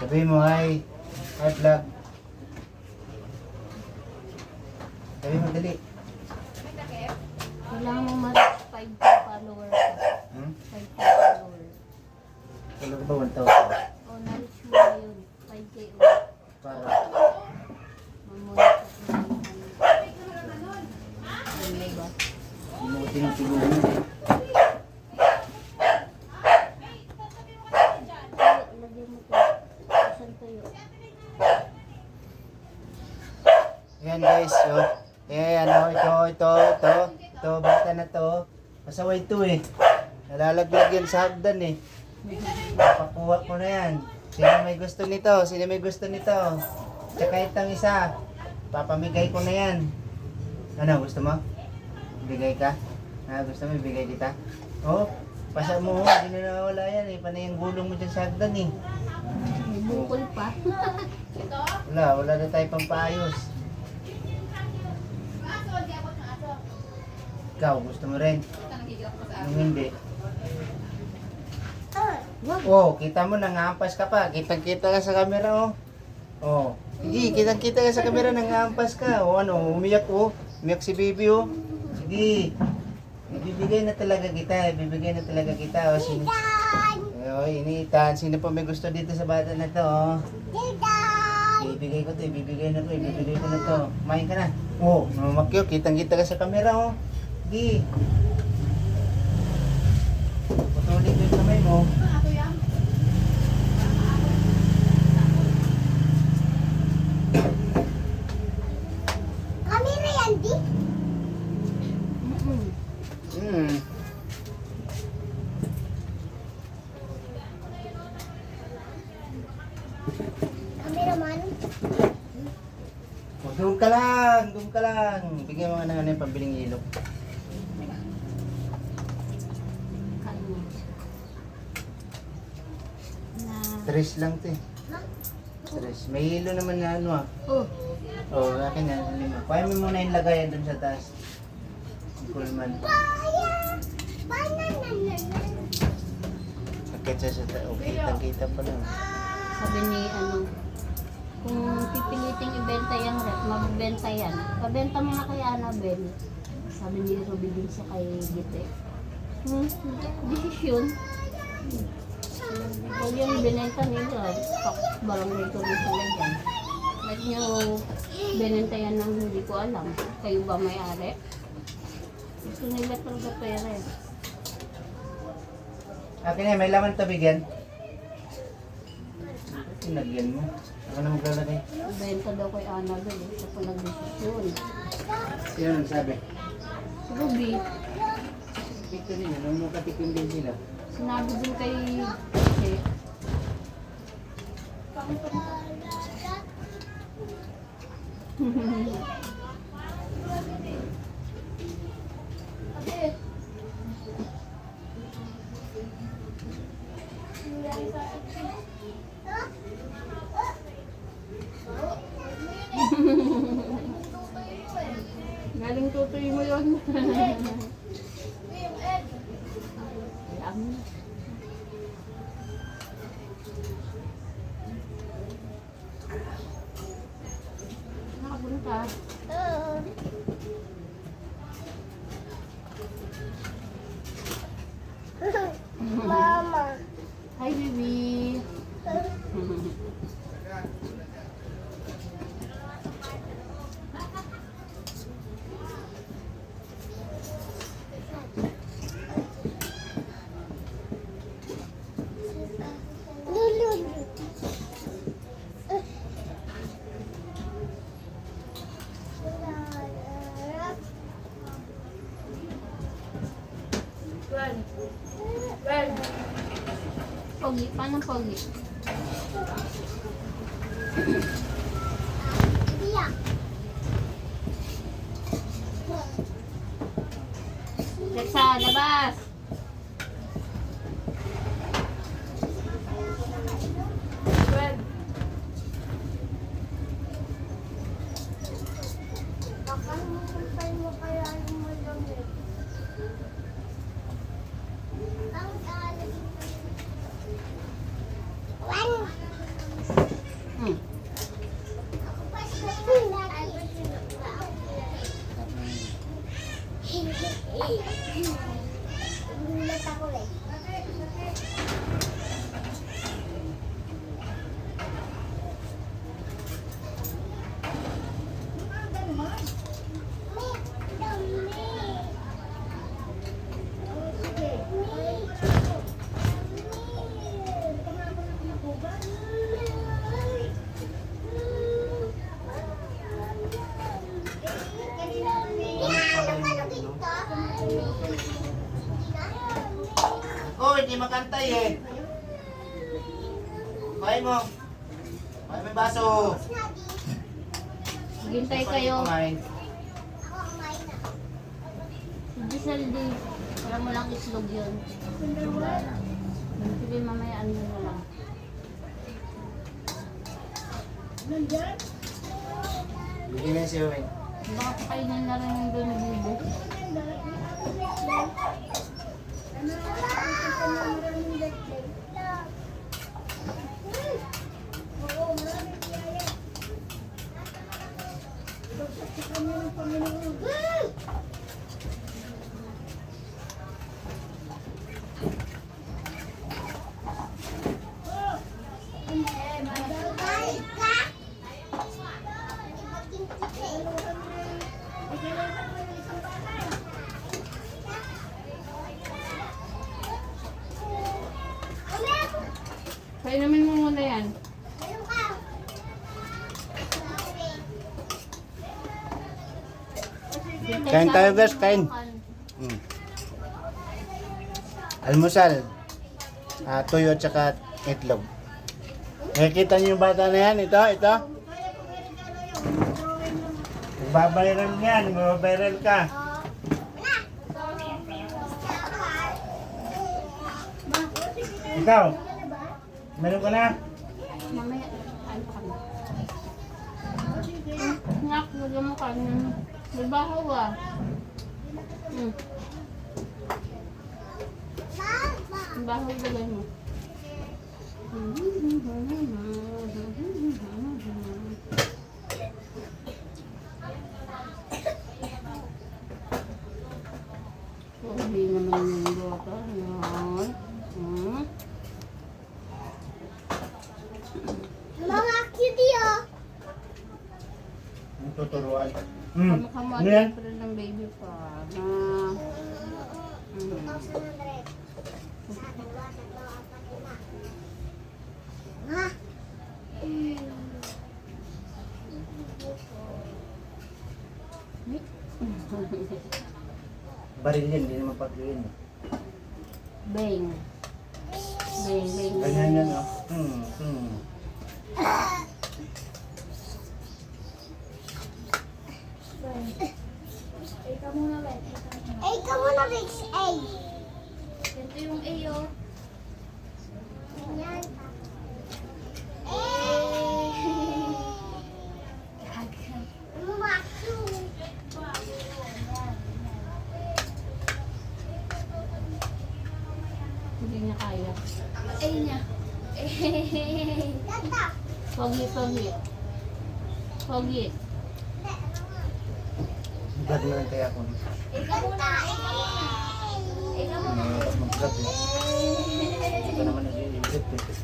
Sabihin mo, hi. Hi, vlog. Sabihin mo, dali. Kailangan mo mag 5K follower ka. 5K follower. Tulog ba 1,000? O, na-reach mo na yun. 5K ulit. Para. Mamunod ka ng ano ba? Inuutin ang siguro mo. Lagyan mo ko. Saan tayo? Ayan guys, so. Ayan, ito, bata na to. Pasaway to eh. Nalalaglag yan sa hagdan eh. Pakuha ko na yan. Sino may gusto nito? Sino may gusto nito? Tsaka itang isa. Papamigay ko na yan. Ano, gusto mo? Bigay ka? Gusto mo ibigay kita? Oh, pasa mo. Hindi na nawala yan eh. Panay ang gulong mo dyan sa hagdan eh. May bukol pa. Wala na tayo pampaayos. Ikaw, gusto mo rin? Anong hindi? Oh, kita mo, nangampas ka pa. Kitang-kita ka sa camera, oh. Oh. Sige, kitang-kita ka sa camera, nangampas ka. Oh, ano, umiyak, oh. Umiyak si baby, oh. Sige. Ibibigay na talaga kita, oh. Sino? Oh, initan. Sino pa may gusto dito sa bata na to, oh? Ibibigay ko na to. Kumain ka na. Oh, mamakyo, kitang-kita ka sa camera, oh. Sige. Patuloy ko yung kamay mo. Camera yan, di? Cameraman? Oh, doon ka lang. Bigyan mo nga ng ano yung pambiling ilok. Kain mo. Na. Tres lang to eh. Tres. May hilo naman na ano ah. Oh, Oh, akin na. Lima. Kaya mo muna yung lagayan doon sa taas. Kulman. Akit sa taas. Oh, kita pa lang. sabi ni ano, kung pipiliting ibenta yung rep, mabibenta yan. Pabenta mo na kay Annabel. Sabi ni Ruby din siya kay Gite. Desisyon. Pag yung binenta nila, barangay ko rin sila dyan. Ba't nyo binenta yan ng hindi ko alam? Kayo ba may-ari? Gusto nila talaga pera eh. Akin na, may laman to bigyan. Sinagyan mo. Ako na maglalagay. Benta daw kay Annabel eh. Siya pa nag-desisyon. Sino nagsabi? Si Ruby, Ito rin, ano mo katikim din sila. sinabi din kay Gite. Galing tutoy mo yun. Alam. Nakapunta. Mama. Hi, baby. Lulu. Pogi, paano pogi? Iya. Lexa, labas! Pakalimutan mo kaya yung malamig. Ang galit hindi makantay eh. Kumain mo. Kumain mo yung baso. Hintay kayo. Kumain. Ako kumain na. Hindi saldi. Wala mo lang islog yun. Sige, mamaya ano na lang. Bigyan mo si Owen. Baka pakainin na rin yung doon bibo. Kainamin mo muna yan. Kain tayo, guys, kain. Almusal. Tuyo at saka itlog. Nakikita niyo yung bata na yan? Ito. Magbabiral yan. Magbabiral ka. Ikaw. Meron ka na? Mamaya, ano ka na? Nak, lagyan mo ka na. May bahaw ah. May bahaw lagay mo. Hindi naman yung bata. Yan. Mga cutie oh. Ang tuturuan. Kamukha mo Ano yan? at pero ng baby pa. Na, 2,100. Ha? Baril yan, hindi naman pagluin. bang. Bang, bang. Ganyan yan, oh. Ay, ikaw muna, Vix. Ay. Ito yung iyo. Yan. Hindi niya kaya. Ay niya. Tata. Pogi, pogi. Pogi. Vlog na lang kaya ako. Ikaw muna. Ikaw muna. Mag-vlog na. Ito naman nag-i-edit eh.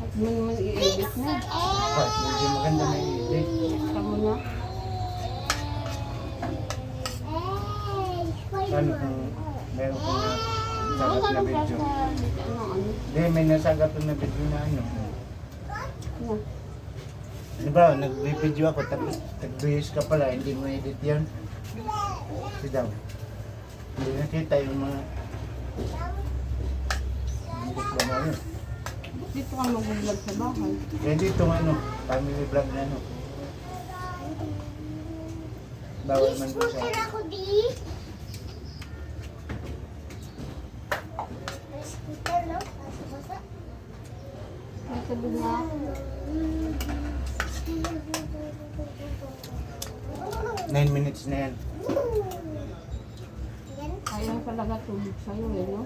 At mo naman i-edit na. Bakit? Hindi maganda na i-edit. Kamu na. Paano kung meron kong Ako nasagat ka na nung video? ano. Hindi, may nasagat na video na ano. Ano? Di ba, nag-video ako, tapos nag-views ka pala, hindi mo edit yan. Kasi daw, hindi nakita yung mga... Hindi ko na yun. Dito ka mag-vlog sa bahay. Kaya dito nga ano, family vlog na ano. Bawal man doon sa... Scooter ako, di. May scooter, no? Basa-basa. May sabi na, 9 minutes na yan. Yan. ayaw talaga tulog sa'yo eh, no?